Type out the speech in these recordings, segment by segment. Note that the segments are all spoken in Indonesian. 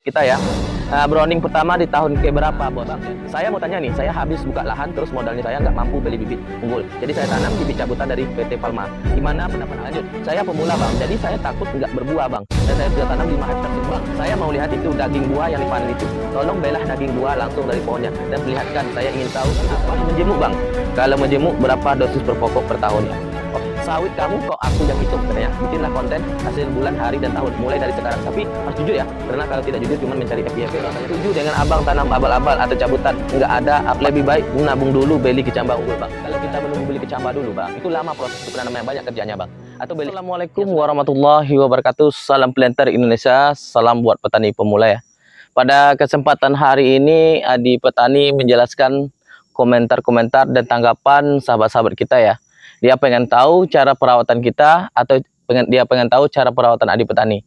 kita ya. Browning pertama di tahun ke berapa, Bos? Saya mau tanya nih, saya habis buka lahan terus modalnya saya nggak mampu beli bibit unggul. Jadi saya tanam bibit cabutan dari PT Palma. Gimana pendapat lanjut? Saya pemula, Bang. Jadi saya takut nggak berbuah, Bang. Dan saya sudah tanam 5 hektar, Bang. Saya mau lihat itu daging buah yang dipanen itu. Tolong belah daging buah langsung dari pohonnya dan perlihatkan. Saya ingin tahu itu apa menjemuk, Bang. Kalau menjemuk berapa dosis per pokok per tahunnya? Oh, sawit kamu kok aku yang hitung katanya. Bikinlah konten hasil bulan, hari, dan tahun mulai dari sekarang. Tapi harus jujur ya, karena kalau tidak jujur cuma mencari FYP. Setuju dengan abang tanam abal-abal atau cabutan nggak ada. Lebih baik nabung dulu beli kecambah unggul, Bang. Kalau kita menunggu beli kecambah dulu, Bang, itu lama proses, itu namanya banyak kerjanya, Bang. Atau beli. Assalamualaikum warahmatullahi wabarakatuh. Salam planter Indonesia, salam buat petani pemula ya. Pada kesempatan hari ini Adi Petani menjelaskan komentar-komentar dan tanggapan sahabat-sahabat kita ya. Dia pengen tahu cara perawatan kita atau dia pengen tahu cara perawatan Adi Petani.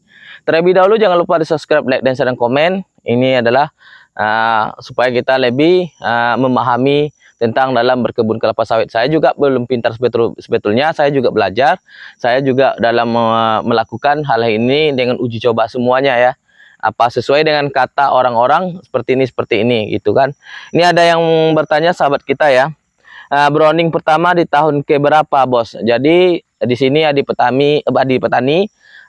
Terlebih dahulu jangan lupa di subscribe, like, dan share, dan komen. Ini adalah supaya kita lebih memahami tentang dalam berkebun kelapa sawit. Saya juga belum pintar sebetulnya, saya juga belajar. Saya juga dalam melakukan hal ini dengan uji coba semuanya ya. Apa sesuai dengan kata orang-orang seperti ini gitu kan. Ini ada yang bertanya sahabat kita ya. Browning pertama di tahun ke berapa, Bos? Jadi di sini Adi Petani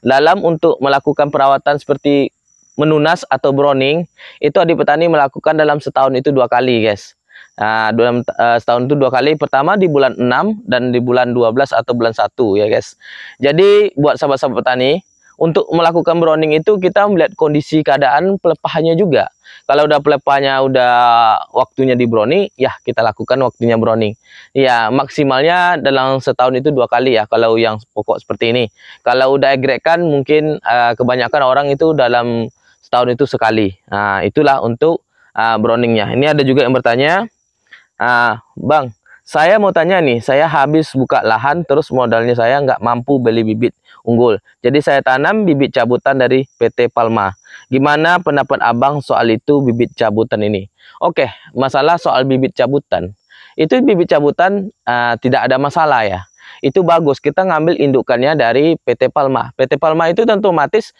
dalam untuk melakukan perawatan seperti menunas atau browning itu Adi Petani melakukan dalam setahun itu 2 kali, guys. Dalam setahun itu 2 kali. Pertama di bulan 6 dan di bulan 12 atau bulan 1 ya, guys. Jadi buat sahabat-sahabat petani, untuk melakukan browning itu kita melihat kondisi keadaan pelepahnya juga. Kalau udah pelepahnya udah waktunya di browning, ya kita lakukan waktunya browning. Ya maksimalnya dalam setahun itu 2 kali ya kalau yang pokok seperti ini. Kalau udah egrekan mungkin kebanyakan orang itu dalam setahun itu sekali. Nah itulah untuk browningnya. Ini ada juga yang bertanya, Bang, saya mau tanya nih, saya habis buka lahan terus modalnya saya nggak mampu beli bibit unggul. Jadi saya tanam bibit cabutan dari PT Palma. Gimana pendapat abang soal itu bibit cabutan ini? Oke, masalah soal bibit cabutan. Itu bibit cabutan tidak ada masalah ya. Itu bagus, kita ngambil indukannya dari PT Palma. PT Palma itu tentu otomatis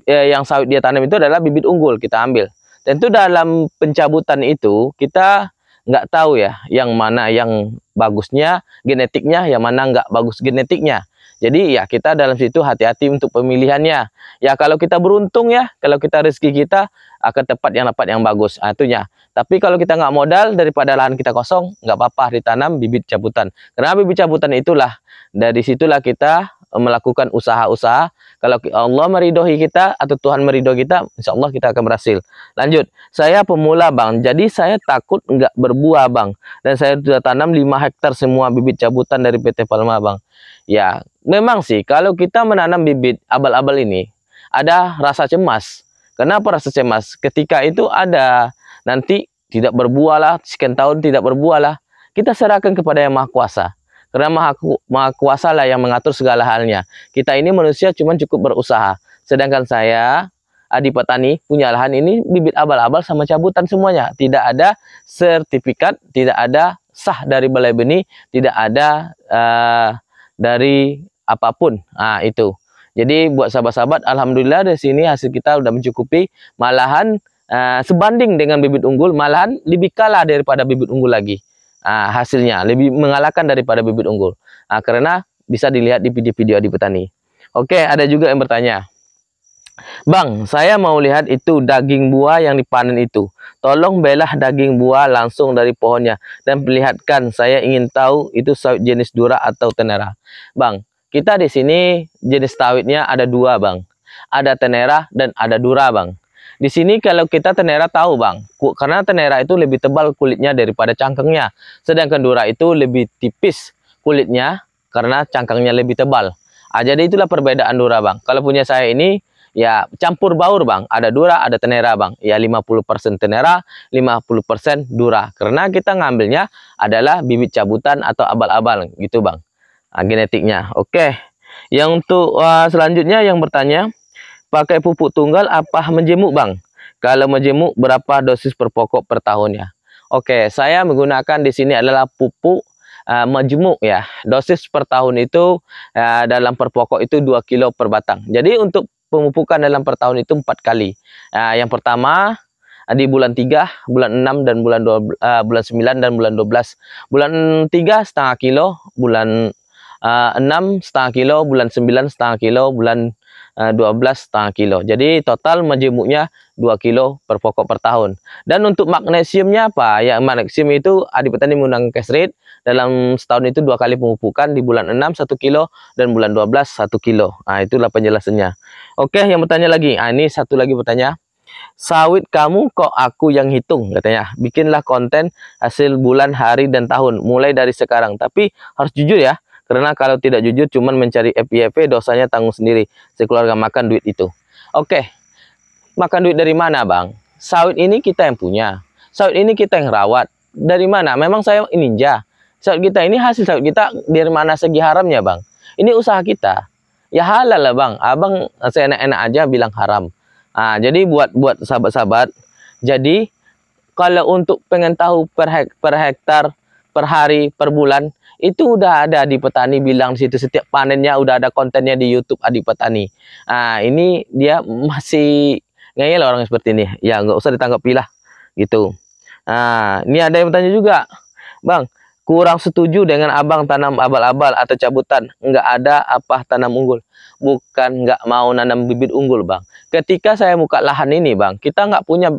yang sawit dia tanam itu adalah bibit unggul kita ambil. Tentu dalam pencabutan itu kita nggak tahu ya yang mana yang bagusnya genetiknya, yang mana nggak bagus genetiknya. Jadi ya kita dalam situ hati-hati untuk pemilihannya. Ya kalau kita beruntung ya, kalau kita rezeki kita akan tepat yang dapat yang bagus. Itunya. Tapi kalau kita nggak modal, daripada lahan kita kosong, nggak apa-apa ditanam bibit cabutan. Karena bibit cabutan itulah, dari situlah kita melakukan usaha-usaha. Kalau Allah meridhoi kita atau Tuhan meridhoi kita, insya Allah kita akan berhasil. Lanjut, saya pemula, Bang. Jadi saya takut nggak berbuah, Bang. Dan saya sudah tanam 5 hektar semua bibit cabutan dari PT Palma, Bang. Ya, memang sih kalau kita menanam bibit abal-abal ini ada rasa cemas. Kenapa rasa cemas? Ketika itu ada nanti tidak berbuah lah, sekian tahun tidak berbuah lah. Kita serahkan kepada Yang Maha Kuasa. Karena Maha Kuasa lah yang mengatur segala halnya. Kita ini manusia cuma cukup berusaha. Sedangkan saya, Adi Petani, punya lahan ini bibit abal-abal sama cabutan semuanya. Tidak ada sertifikat, tidak ada sah dari Balai Benih, tidak ada dari apapun. Itu. Jadi buat sahabat-sahabat, alhamdulillah dari sini hasil kita udah mencukupi. Malahan sebanding dengan bibit unggul, malahan lebih kalah daripada bibit unggul lagi. Hasilnya lebih mengalahkan daripada bibit unggul. Karena bisa dilihat di video-video Adi Petani. Oke, ada juga yang bertanya, Bang, saya mau lihat itu daging buah yang dipanen itu. Tolong belah daging buah langsung dari pohonnya dan perlihatkan. Saya ingin tahu itu sawit jenis Dura atau Tenera. Bang, kita di sini jenis sawitnya ada 2, Bang. Ada Tenera dan ada Dura, Bang. Di sini kalau kita Tenera tahu, Bang, karena Tenera itu lebih tebal kulitnya daripada cangkangnya. Sedangkan Dura itu lebih tipis kulitnya karena cangkangnya lebih tebal. Jadi itulah perbedaan Dura, Bang. Kalau punya saya ini ya campur baur, Bang. Ada Dura, ada Tenera, Bang. Ya 50% Tenera, 50% Dura. Karena kita ngambilnya adalah bibit cabutan atau abal-abal gitu, Bang. Genetiknya. Oke. Yang untuk selanjutnya yang bertanya, pakai pupuk tunggal apa menjemuk, Bang? Kalau menjemuk berapa dosis per pokok per tahunnya? Oke, saya menggunakan di sini adalah pupuk menjemuk ya. Dosis per tahun itu dalam per pokok itu 2 kilo per batang. Jadi untuk pemupukan dalam per tahun itu 4 kali. Yang pertama di bulan 3, bulan 6 dan bulan 9 dan bulan 12. Bulan 3 setengah kilo, bulan 6 setengah kilo, bulan 9 setengah kilo, bulan 12 setengah kilo. Jadi total majemuknya 2 kilo per pokok per tahun. Dan untuk magnesiumnya apa? Ya, magnesium itu Adi Petani menggunakan cash rate dalam setahun itu 2 kali pemupukan, di bulan 6 1 kilo dan bulan 12 1 kilo. Itulah penjelasannya. Oke, yang bertanya lagi. Ini satu lagi bertanya. Sawit kamu kok aku yang hitung, katanya. Bikinlah konten hasil bulan, hari, dan tahun mulai dari sekarang. Tapi harus jujur ya. Karena kalau tidak jujur cuman mencari FYP, dosanya tanggung sendiri. Sekeluarga makan duit itu. Oke. Makan duit dari mana, Bang? Sawit ini kita yang punya. Sawit ini kita yang rawat. Dari mana? Memang saya ninja. Sawit kita ini, hasil sawit kita dari mana segi haramnya, Bang? Ini usaha kita. Ya halal lah, Bang. Abang saya enak-enak aja bilang haram. Jadi buat sahabat-sahabat. Jadi kalau untuk pengen tahu per hektar, per hari, per bulan, itu udah ada di Petani bilang di situ, setiap panennya udah ada kontennya di YouTube Adi Petani. Ini dia masih ngeyel orang seperti ini. Ya nggak usah ditanggapi lah gitu. Ini ada yang bertanya juga, Bang, kurang setuju dengan abang tanam abal-abal atau cabutan. Nggak ada apa tanam unggul. Bukan nggak mau nanam bibit unggul, Bang. Ketika saya buka lahan ini, Bang, kita nggak punya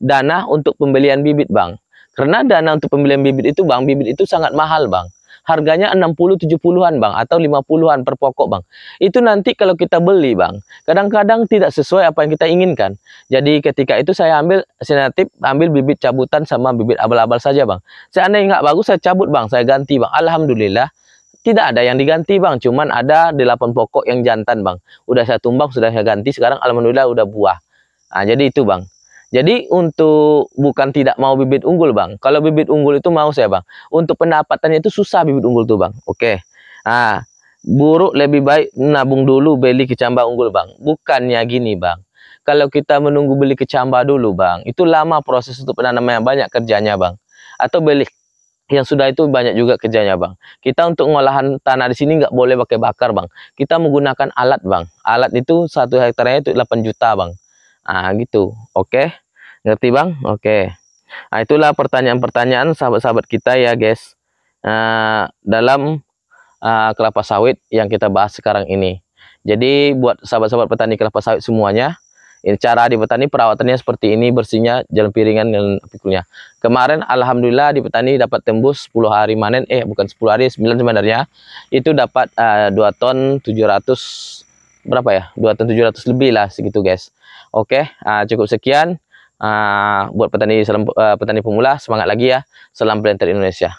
dana untuk pembelian bibit, Bang. Karena dana untuk pembelian bibit itu, Bang, bibit itu sangat mahal, Bang. Harganya 60-70-an, Bang, atau 50-an per pokok, Bang. Itu nanti kalau kita beli, Bang, kadang-kadang tidak sesuai apa yang kita inginkan. Jadi ketika itu saya ambil alternatif, ambil bibit cabutan sama bibit abal-abal saja, Bang. Seandainya nggak bagus, saya cabut, Bang, saya ganti, Bang. Alhamdulillah tidak ada yang diganti, Bang. Cuman ada 8 pokok yang jantan, Bang. Udah saya tumbang, sudah saya ganti. Sekarang alhamdulillah udah buah. Jadi itu, Bang. Jadi untuk bukan tidak mau bibit unggul, Bang. Kalau bibit unggul itu mau saya, Bang. Untuk pendapatannya itu susah bibit unggul tuh, Bang. Oke. Buruk lebih baik nabung dulu beli kecambah unggul, Bang. Bukannya gini, Bang. Kalau kita menunggu beli kecambah dulu, Bang, itu lama proses untuk penanaman, banyak kerjanya, Bang. Atau beli yang sudah itu banyak juga kerjanya, Bang. Kita untuk ngolahan tanah di sini nggak boleh pakai bakar, Bang. Kita menggunakan alat, Bang. Alat itu 1 hektarnya itu 8 juta, Bang. Gitu. Oke. Ngerti, Bang? Oke. Itulah pertanyaan-pertanyaan sahabat-sahabat kita ya, guys. Dalam kelapa sawit yang kita bahas sekarang ini. Jadi buat sahabat-sahabat petani kelapa sawit semuanya, ini cara di petani perawatannya seperti ini, bersihnya, jalan piringan dan pikulnya. Kemarin alhamdulillah di petani dapat tembus 10 hari manen, bukan 10 hari, 9 sebenarnya. Itu dapat 2 ton 700 berapa ya? 2 ton 700 lebih lah segitu, guys. Oke, cukup sekian. Buat petani petani pemula, semangat lagi ya. Salam Planter Indonesia.